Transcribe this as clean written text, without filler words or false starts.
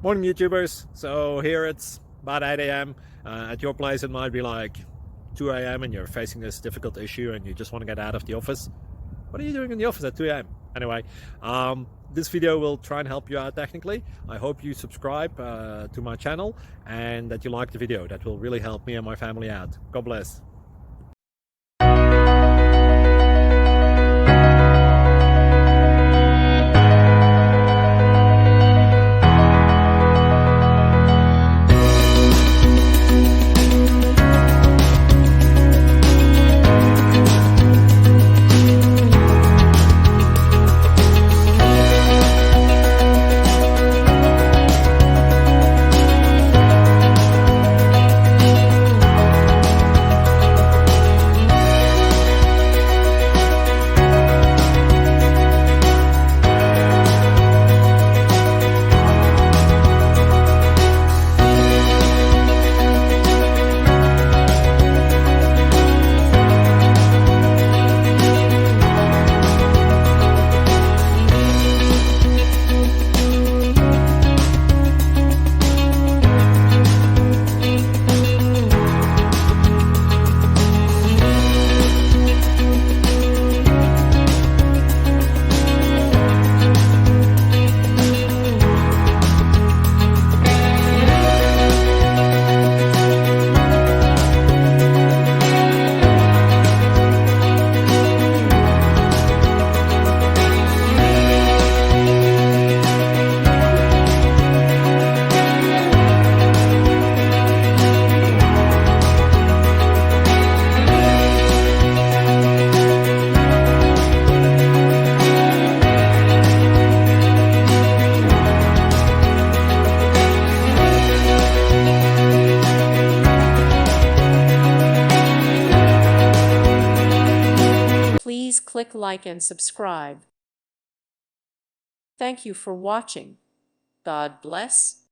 Morning YouTubers. So here it's about 8 a.m. At your place it might be like 2 a.m. and you're facing this difficult issue and you just want to get out of the office. What are you doing in the office at 2 a.m.? Anyway, this video will try and help you out technically. I hope you subscribe to my channel and that you like the video. That will really help me and my family out. God bless. Please click like and subscribe. Thank you for watching. God bless.